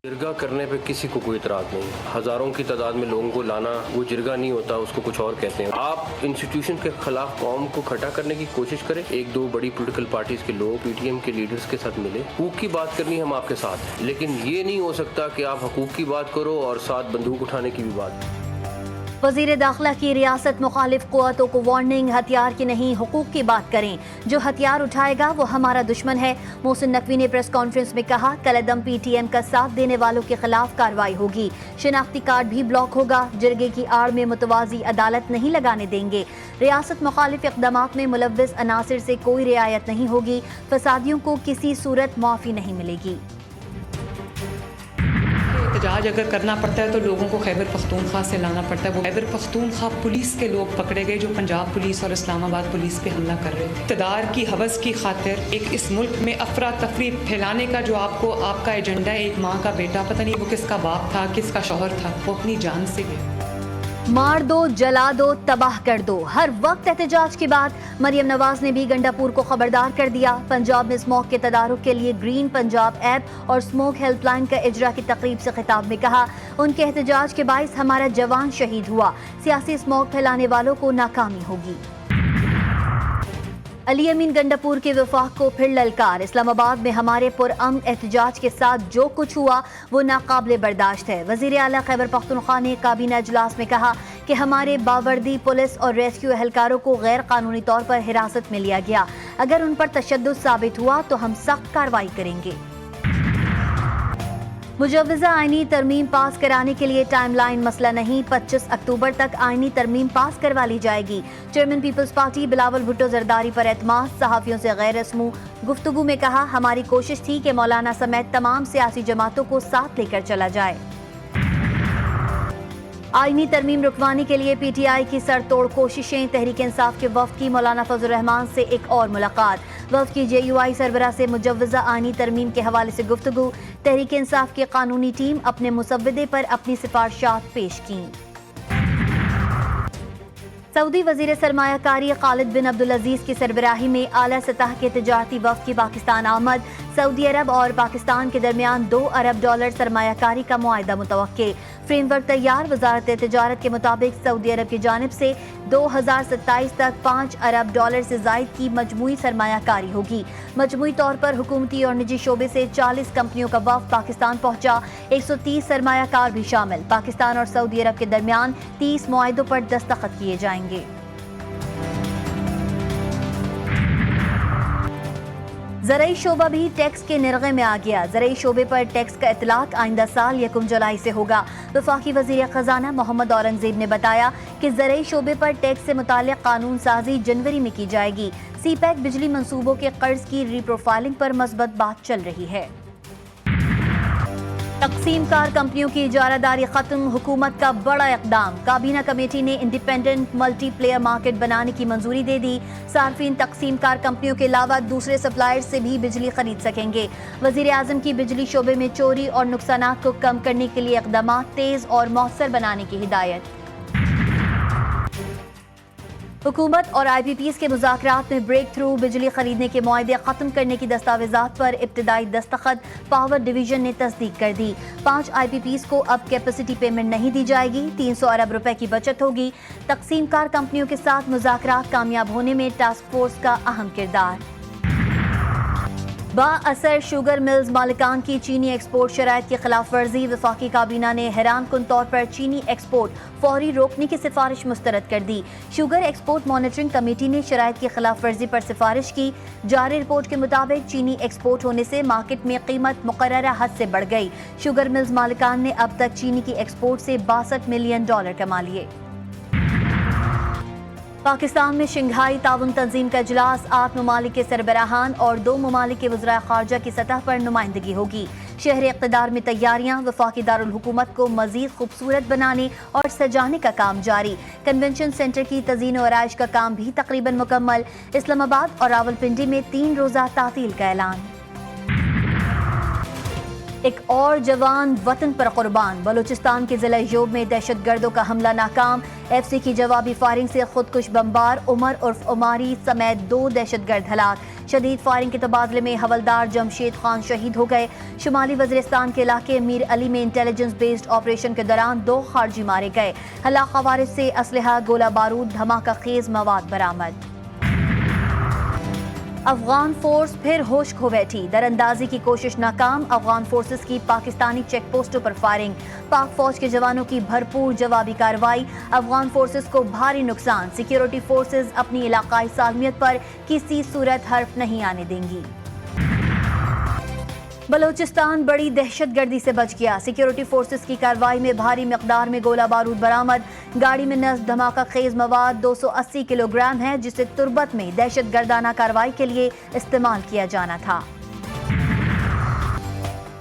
جرگہ کرنے پہ کسی کو کوئی اعتراض نہیں، ہزاروں کی تعداد میں لوگوں کو لانا وہ جرگہ نہیں ہوتا، اس کو کچھ اور کہتے ہیں۔ آپ انسٹیٹیوشن کے خلاف قوم کو کھڑا کرنے کی کوشش کریں۔ ایک دو بڑی پولیٹیکل پارٹیز کے لوگ پی ٹی ایم کے لیڈرز کے ساتھ ملے، حقوق کی بات کرنی ہم آپ کے ساتھ ہیں، لیکن یہ نہیں ہو سکتا کہ آپ حقوق کی بات کرو اور ساتھ بندوق اٹھانے کی بھی بات۔ وزیر داخلہ کی ریاست مخالف قوتوں کو وارننگ، ہتھیار کی نہیں حقوق کی بات کریں، جو ہتھیار اٹھائے گا وہ ہمارا دشمن ہے۔ محسن نقوی نے پریس کانفرنس میں کہا، کالعدم پی ٹی ایم کا ساتھ دینے والوں کے خلاف کارروائی ہوگی، شناختی کارڈ بھی بلاک ہوگا، جرگے کی آڑ میں متوازی عدالت نہیں لگانے دیں گے۔ ریاست مخالف اقدامات میں ملوث عناصر سے کوئی رعایت نہیں ہوگی، فسادیوں کو کسی صورت معافی نہیں ملے گی۔ احتجاج اگر کرنا پڑتا ہے تو لوگوں کو خیبر پختونخوا سے لانا پڑتا ہے۔ وہ خیبر پختونخوا پولیس کے لوگ پکڑے گئے جو پنجاب پولیس اور اسلام آباد پولیس پہ حملہ کر رہے تھے۔ اقتدار کی ہوس کی خاطر ایک اس ملک میں افراتفری پھیلانے کا جو آپ کا ایجنڈا ہے، ایک ماں کا بیٹا، پتہ نہیں وہ کس کا باپ تھا، کس کا شوہر تھا، وہ اپنی جان سے گیا۔ مار دو، جلا دو، تباہ کر دو، ہر وقت احتجاج کی بات۔ مریم نواز نے بھی گنڈا پور کو خبردار کر دیا۔ پنجاب میں اسموک کے تدارک کے لیے گرین پنجاب ایپ اور اسموک ہیلپ لائن کا اجرا کی تقریب سے خطاب میں کہا، ان کے احتجاج کے باعث ہمارا جوان شہید ہوا، سیاسی اسموک پھیلانے والوں کو ناکامی ہوگی۔ علی امین گنڈا پور کے وفاق کو پھر للکار، اسلام آباد میں ہمارے پرامن احتجاج کے ساتھ جو کچھ ہوا وہ ناقابل برداشت ہے۔ وزیر اعلیٰ خیبر پختونخوا نے کابینہ اجلاس میں کہا کہ ہمارے باوردی پولیس اور ریسکیو اہلکاروں کو غیر قانونی طور پر حراست میں لیا گیا، اگر ان پر تشدد ثابت ہوا تو ہم سخت کارروائی کریں گے۔ مجوزہ آئینی ترمیم پاس کرانے کے لیے ٹائم لائن مسئلہ نہیں، 25 اکتوبر تک آئینی ترمیم پاس کروا لی جائے گی۔ چیئرمین پیپلز پارٹی بلاول بھٹو زرداری پر اعتماد، صحافیوں سے غیر رسمو گفتگو میں کہا، ہماری کوشش تھی کہ مولانا سمیت تمام سیاسی جماعتوں کو ساتھ لے کر چلا جائے۔ آئینی ترمیم رکوانے کے لیے پی ٹی آئی کی سر توڑ کوششیں، تحریک انصاف کے وفد کی مولانا فضل الرحمان سے ایک اور ملاقات، وفد کی جے یو آئی سربراہ سے مجوزہ آئینی ترمیم کے حوالے سے گفتگو، تحریک انصاف کی قانونی ٹیم اپنے مسودے پر اپنی سفارشات پیش کیں۔ سعودی وزیر سرمایہ کاری خالد بن عبدالعزیز کی سربراہی میں اعلیٰ سطح کے تجارتی وفد کی پاکستان آمد، سعودی عرب اور پاکستان کے درمیان $2 ارب سرمایہ کاری کا معاہدہ متوقع، فریم ورک تیار۔ وزارت تجارت کے مطابق سعودی عرب کی جانب سے 2027 تک $5 ارب سے زائد کی مجموعی سرمایہ کاری ہوگی۔ مجموعی طور پر حکومتی اور نجی شعبے سے 40 کمپنیوں کا وفد پاکستان پہنچا، 130 سرمایہ کار بھی شامل۔ پاکستان اور سعودی عرب کے درمیان 30 معاہدوں پر دستخط کیے جائیں گے۔ زرعی شعبہ بھی ٹیکس کے نرغے میں آ گیا، زرعی شعبے پر ٹیکس کا اطلاق آئندہ سال 1 جولائی سے ہوگا۔ وفاقی وزیر خزانہ محمد اورنگزیب نے بتایا کہ زرعی شعبے پر ٹیکس سے متعلق قانون سازی جنوری میں کی جائے گی۔ سی پیک بجلی منصوبوں کے قرض کی ری پروفائلنگ پر مثبت بات چل رہی ہے۔ تقسیم کار کمپنیوں کی اجارہ داری ختم، حکومت کا بڑا اقدام، کابینہ کمیٹی نے انڈیپینڈنٹ ملٹی پلیئر مارکیٹ بنانے کی منظوری دے دی، صارفین تقسیم کار کمپنیوں کے علاوہ دوسرے سپلائر سے بھی بجلی خرید سکیں گے۔ وزیر اعظم کی بجلی شعبے میں چوری اور نقصانات کو کم کرنے کے لیے اقدامات تیز اور مؤثر بنانے کی ہدایت۔ حکومت اور آئی پی پیز کے مذاکرات میں بریک تھرو، بجلی خریدنے کے معاہدے ختم کرنے کی دستاویزات پر ابتدائی دستخط پاور ڈویژن نے تصدیق کر دی۔ 5 آئی پی پیز کو اب کیپیسٹی پیمنٹ نہیں دی جائے گی، 300 ارب روپے کی بچت ہوگی۔ تقسیم کار کمپنیوں کے ساتھ مذاکرات کامیاب ہونے میں ٹاسک فورس کا اہم کردار۔ با اثر شوگر ملز مالکان کی چینی ایکسپورٹ شرائط کی خلاف ورزی، وفاقی کابینہ نے حیران کن طور پر چینی ایکسپورٹ فوری روکنے کی سفارش مسترد کر دی۔ شوگر ایکسپورٹ مانیٹرنگ کمیٹی نے شرائط کی خلاف ورزی پر سفارش کی۔ جاری رپورٹ کے مطابق چینی ایکسپورٹ ہونے سے مارکیٹ میں قیمت مقررہ حد سے بڑھ گئی۔ شوگر ملز مالکان نے اب تک چینی کی ایکسپورٹ سے $62 ملین کما لیے۔ پاکستان میں شنگھائی تعاون تنظیم کا اجلاس، 8 ممالک کے سربراہان اور 2 ممالک کے وزراء خارجہ کی سطح پر نمائندگی ہوگی۔ شہر اقتدار میں تیاریاں، وفاقی دارالحکومت کو مزید خوبصورت بنانے اور سجانے کا کام جاری۔ کنونشن سینٹر کی تزئین و آرائش کا کام بھی تقریباً مکمل۔ اسلام آباد اور راولپنڈی میں 3 روزہ تعطیل کا اعلان۔ ایک اور جوان وطن پر قربان، بلوچستان کے ضلع یوب میں دہشت گردوں کا حملہ ناکام، ایف سی کی جوابی فائرنگ سے خودکش بمبار عمر عرف عماری سمیت 2 دہشت گرد ہلاک۔ شدید فائرنگ کے تبادلے میں حولدار جمشید خان شہید ہو گئے۔ شمالی وزیرستان کے علاقے میر علی میں انٹیلیجنس بیسڈ آپریشن کے دوران 2 خارجی مارے گئے۔ ہلاک خوارج سے اسلحہ، گولہ بارود، دھماکہ خیز مواد برآمد۔ افغان فورس پھر ہوش کھو بیٹھی، دراندازی کی کوشش ناکام، افغان فورسز کی پاکستانی چیک پوسٹوں پر فائرنگ، پاک فوج کے جوانوں کی بھرپور جوابی کارروائی، افغان فورسز کو بھاری نقصان، سیکیورٹی فورسز اپنی علاقائی سالمیت پر کسی صورت حرف نہیں آنے دیں گی۔ بلوچستان بڑی دہشت گردی سے بچ گیا، سیکیورٹی فورسز کی کارروائی میں بھاری مقدار میں گولہ بارود برآمد، گاڑی میں نصب دھماکہ خیز مواد 280 کلو گرام ہے جسے تربت میں دہشت گردانہ کارروائی کے لیے استعمال کیا جانا تھا۔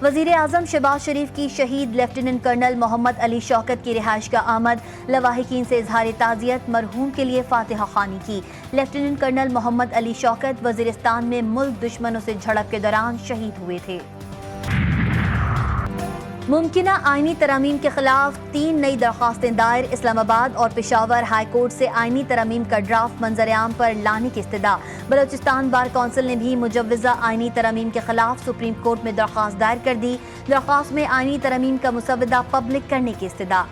وزیر اعظم شہباز شریف کی شہید لیفٹیننٹ کرنل محمد علی شوکت کی رہائش کا آمد، لواحقین سے اظہار تعزیت، مرحوم کے لیے فاتحہ خوانی کی۔ لیفٹیننٹ کرنل محمد علی شوکت وزیرستان میں ملک دشمنوں سے جھڑپ کے دوران شہید ہوئے تھے۔ ممکنہ آئینی ترامیم کے خلاف 3 نئی درخواستیں دائر، اسلام آباد اور پشاور ہائی کورٹ سے آئینی ترامیم کا ڈرافٹ منظر عام پر لانے کی استدعا۔ بلوچستان بار کونسل نے بھی مجوزہ آئینی ترامیم کے خلاف سپریم کورٹ میں درخواست دائر کر دی، درخواست میں آئینی ترامیم کا مسودہ پبلک کرنے کی استدعا۔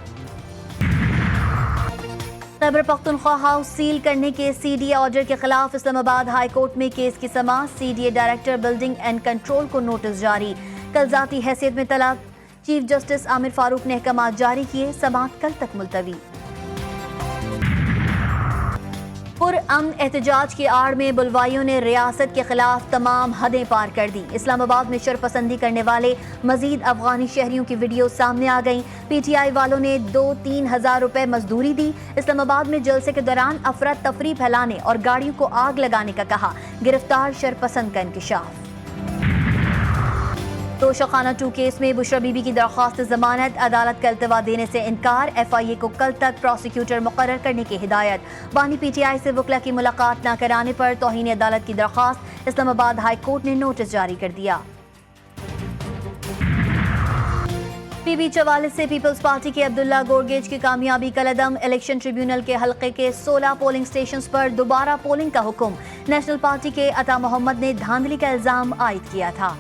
خیبر پختونخوا ہاؤس سیل کرنے کے سی ڈی اے آرڈر کے خلاف اسلام آباد ہائی کورٹ میں کیس کی سماعت، C D A director building and control کو نوٹس جاری، کل ذاتی حیثیت میں طلب، چیف جسٹس عامر فاروق نے احکامات جاری کیے، سماعت کل تک ملتوی۔ پرامن احتجاج کی آڑ میں بلوائیوں نے ریاست کے خلاف تمام حدیں پار کر دی، اسلام آباد میں شرپسندی کرنے والے مزید افغانی شہریوں کی ویڈیو سامنے آ گئیں، پی ٹی آئی والوں نے 2-3 ہزار روپے مزدوری دی، اسلام آباد میں جلسے کے دوران افراتفری پھیلانے اور گاڑیوں کو آگ لگانے کا کہا، گرفتار شرپسند کا انکشاف۔ توشخانہ 2 کیس میں بشرا بی بی کی درخواست ضمانت، عدالت کا التوا دینے سے انکار، ایف آئی اے کو کل تک پروسیکیوٹر مقرر کرنے کی ہدایت، بانی پی ٹی آئی سے وکلا کی ملاقات نہ کرانے پر توہین عدالت کی درخواست، اسلام آباد ہائی کورٹ نے نوٹس جاری کر دیا۔ پی بی 44 سے پیپلز پارٹی کے عبداللہ گورگیج کی کامیابی کا عدم، الیکشن ٹریبیونل کے حلقے کے 16 پولنگ سٹیشنز پر دوبارہ پولنگ کا حکم، نیشنل پارٹی کے عطا محمد نے دھاندلی کا الزام عائد کیا تھا۔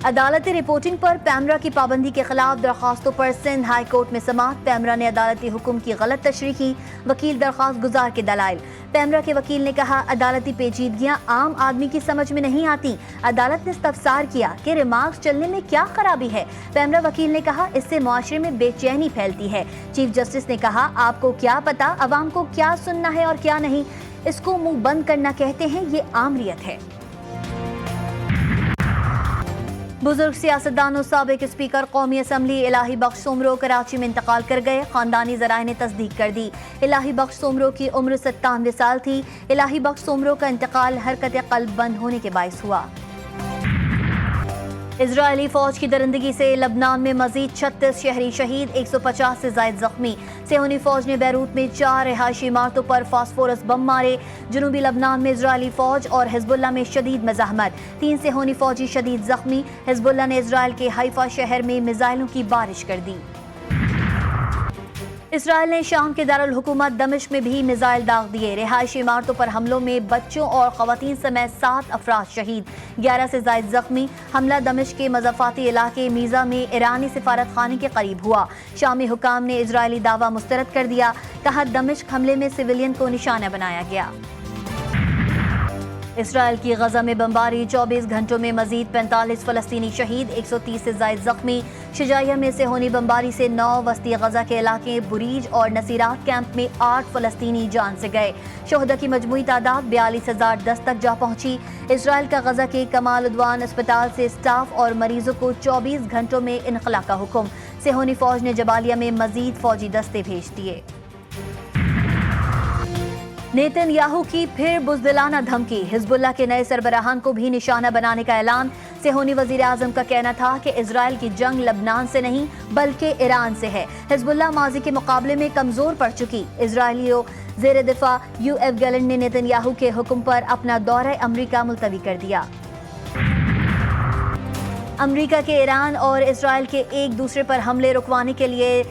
عدالتی رپورٹنگ پر پیمرا کی پابندی کے خلاف درخواستوں پر سندھ ہائی کورٹ میں سماعت، پیمرا نے عدالتی حکم کی غلط تشریح کی، وکیل درخواست گزار کے دلائل، پیمرا کے وکیل نے کہا عدالتی پیچیدگیاں عام آدمی کی سمجھ میں نہیں آتی، عدالت نے استفسار کیا کہ ریمارکس چلنے میں کیا خرابی ہے، پیمرا وکیل نے کہا اس سے معاشرے میں بے چینی پھیلتی ہے، چیف جسٹس نے کہا آپ کو کیا پتا عوام کو کیا سننا ہے اور کیا نہیں، اس کو منہ بند کرنا کہتے ہیں، یہ عامریت ہے۔ بزرگ سیاستدان و سابق اسپیکر قومی اسمبلی الہی بخش سومرو کراچی میں انتقال کر گئے، خاندانی ذرائع نے تصدیق کر دی، الہی بخش سومرو کی عمر 97 سال تھی، الہی بخش سومرو کا انتقال حرکت قلب بند ہونے کے باعث ہوا۔ اسرائیلی فوج کی درندگی سے لبنان میں مزید 36 شہری شہید، 150 سے زائد زخمی، صہیونی فوج نے بیروت میں 4 رہائشی عمارتوں پر فاسفورس بم مارے، جنوبی لبنان میں اسرائیلی فوج اور حزب اللہ میں شدید مزاحمت، 3 صہیونی فوجی شدید زخمی، حزب اللہ نے اسرائیل کے حیفا شہر میں میزائلوں کی بارش کر دی۔ اسرائیل نے شام کے دارالحکومت دمشق میں بھی میزائل داغ دیے، رہائشی عمارتوں پر حملوں میں بچوں اور خواتین سمیت 7 افراد شہید، 11 سے زائد زخمی، حملہ دمشق کے مضافاتی علاقے میزا میں ایرانی سفارت خانے کے قریب ہوا، شامی حکام نے اسرائیلی دعویٰ مسترد کر دیا، کہا دمشق حملے میں سویلین کو نشانہ بنایا گیا۔ اسرائیل کی غزہ میں بمباری، 24 گھنٹوں میں مزید 45 فلسطینی شہید، 130 سے زائد زخمی، شجاعیہ میں صہیونی بمباری سے 9 وسطی غزہ کے علاقے بریج اور نصیرات کیمپ میں 8 فلسطینی جان سے گئے، شہداء کی مجموعی تعداد 42,010 تک جا پہنچی۔ اسرائیل کا غزہ کے کمال عدوان اسپتال سے سٹاف اور مریضوں کو 24 گھنٹوں میں انخلاء کا حکم، صہیونی فوج نے جبالیہ میں مزید فوجی دستے بھیج دیے۔ نیتن یاہو کی پھر بزدلانہ دھمکی، حزب اللہ کے نئے سربراہان کو بھی نشانہ بنانے کا اعلان، صہیونی وزیر اعظم کا کہنا تھا کہ اسرائیل کی جنگ لبنان سے نہیں بلکہ ایران سے ہے، حزب اللہ ماضی کے مقابلے میں کمزور پڑ چکی، اسرائیلیوں زیر دفاع یو ایف گیلنٹ نے نیتن یاہو کے حکم پر اپنا دورہ امریکہ ملتوی کر دیا۔ امریکہ کے ایران اور اسرائیل کے ایک دوسرے پر حملے رکوانے کے لیے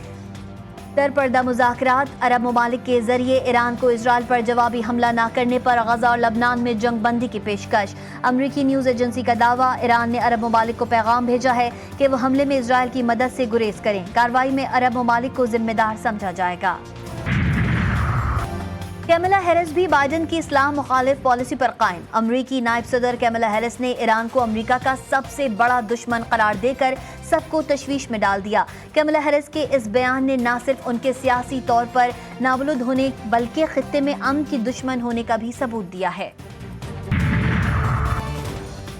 درپردہ مذاکرات، عرب ممالک کے ذریعے ایران کو اسرائیل پر جوابی حملہ نہ کرنے پر غزہ اور لبنان میں جنگ بندی کی پیشکش۔ امریکی نیوز ایجنسی کا دعویٰ، ایران نے عرب ممالک کو پیغام بھیجا ہے کہ وہ حملے میں اسرائیل کی مدد سے گریز کریں، کارروائی میں عرب ممالک کو ذمہ دار سمجھا جائے گا۔ کیملا ہیرس بھی بائیڈن کی اسلام مخالف پالیسی پر قائم۔ امریکی نائب صدر کیملا ہیرس نے ایران کو امریکہ کا سب سے بڑا دشمن قرار دے کر سب کو تشویش میں ڈال دیا۔ کیملا ہیرس کے اس بیان نے نہ صرف ان کے سیاسی طور پر نابلد ہونے بلکہ خطے میں امن کی دشمن ہونے کا بھی ثبوت دیا ہے۔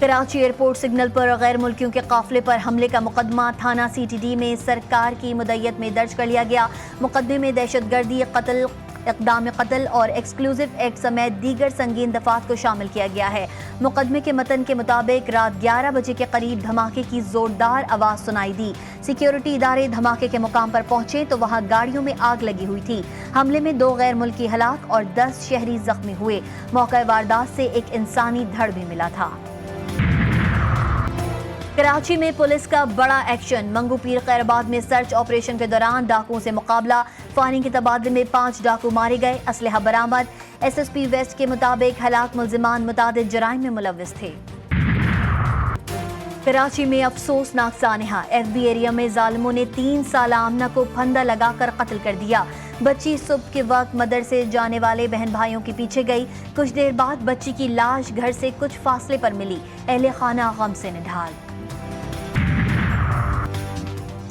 کراچی ایئرپورٹ سگنل پر غیر ملکیوں کے قافلے پر حملے کا مقدمہ تھانہ سی ٹی ڈی میں سرکار کی مدعیت میں درج کر لیا گیا۔ مقدمے میں دہشت گردی، قتل، اقدام قتل اور ایکسکلوزیو ایکٹ سمیت دیگر سنگین دفعات کو شامل کیا گیا ہے۔ مقدمے کے متن کے مطابق رات 11 بجے کے قریب دھماکے کی زوردار آواز سنائی دی۔ سیکیورٹی ادارے دھماکے کے مقام پر پہنچے تو وہاں گاڑیوں میں آگ لگی ہوئی تھی۔ حملے میں 2 غیر ملکی ہلاک اور 10 شہری زخمی ہوئے۔ موقع واردات سے ایک انسانی دھڑ بھی ملا تھا۔ کراچی میں پولیس کا بڑا ایکشن، منگو پیر خیر آباد میں سرچ آپریشن کے دوران ڈاکوؤں سے مقابلہ، فائرنگ کے تبادلے میں 5 ڈاکو مارے گئے، اسلحہ برآمد۔ ایس ایس پی ویسٹ کے مطابق ہلاک ملزمان متعدد جرائم میں ملوث تھے۔ کراچی میں افسوسناک سانحہ، ایف بی ایریا میں ظالموں نے 3 سالہ آمنہ کو پھندا لگا کر قتل کر دیا۔ بچی صبح کے وقت مدرسے جانے والے بہن بھائیوں کے پیچھے گئی، کچھ دیر بعد بچی کی لاش گھر سے کچھ فاصلے پر ملی، اہل خانہ غم سے نڈھال۔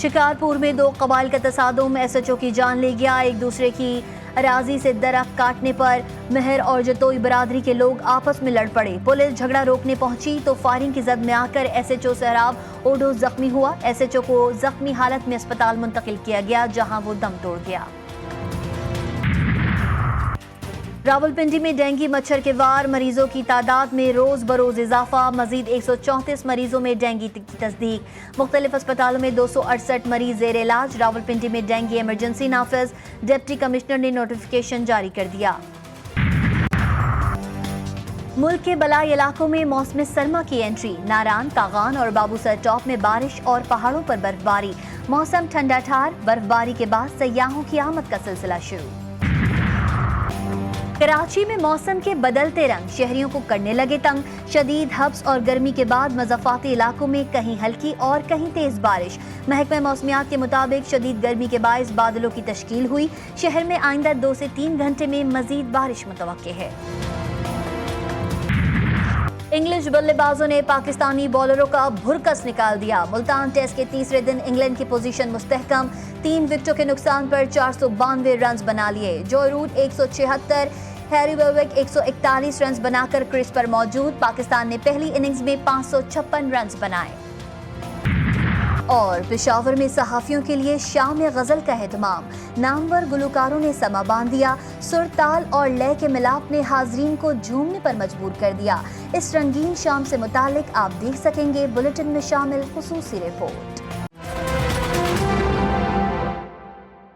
شکارپور میں 2 قبائل کا تصادم، ایس ایچ او کی جان لے گیا۔ ایک دوسرے کی اراضی سے درخت کاٹنے پر مہر اور جتوئی برادری کے لوگ آپس میں لڑ پڑے۔ پولیس جھگڑا روکنے پہنچی تو فائرنگ کی زد میں آ کر S H O Sohrab Odho زخمی ہوا۔ ایس ایچ او کو زخمی حالت میں اسپتال منتقل کیا گیا جہاں وہ دم توڑ گیا۔ راولپنڈی میں ڈینگی مچھر کے وار، مریضوں کی تعداد میں روز بروز اضافہ، مزید 134 مریضوں میں ڈینگی کی تصدیق۔ مختلف اسپتالوں میں 268 مریض زیر علاج۔ راولپنڈی میں ڈینگی ایمرجنسی نافذ، ڈپٹی کمشنر نے نوٹیفیکیشن جاری کر دیا۔ ملک کے بلائی علاقوں میں موسم سرما کی انٹری، ناران، کاغان اور بابو سر ٹاپ میں بارش اور پہاڑوں پر برف باری۔ موسم ٹھنڈا ٹھار، برف باری کے بعد سیاحوں کی آمد کا سلسلہ شروع۔ کراچی میں موسم کے بدلتے رنگ شہریوں کو کرنے لگے تنگ، شدید ہبس اور گرمی کے بعد مضافاتی علاقوں میں کہیں ہلکی اور کہیں تیز بارش۔ محکمہ موسمیات کے مطابق شدید گرمی کے باعث بادلوں کی تشکیل ہوئی، شہر میں آئندہ 2 سے 3 گھنٹے میں مزید بارش متوقع ہے۔ انگلش بلے بازوں نے پاکستانی بالروں کا بھرکس نکال دیا۔ ملتان ٹیسٹ کے تیسرے دن انگلینڈ کی پوزیشن مستحکم، 3 وکٹوں کے نقصان پر 492 رنز بنا لیے۔ جو روٹ 176، ہیری ویوک 141 رنز بنا کر کریز پر موجود۔ پاکستان نے پہلی اننگز میں 556 رنز بنائے۔ اور پشاور میں صحافیوں کے لیے شام غزل کا اہتمام، نامور گلوکاروں نے سما باندھ دیا، سر تال اور لے کے ملاپ نے حاضرین کو جھومنے پر مجبور کر دیا۔ اس رنگین شام سے متعلق آپ دیکھ سکیں گے بلیٹن میں شامل خصوصی رپورٹ۔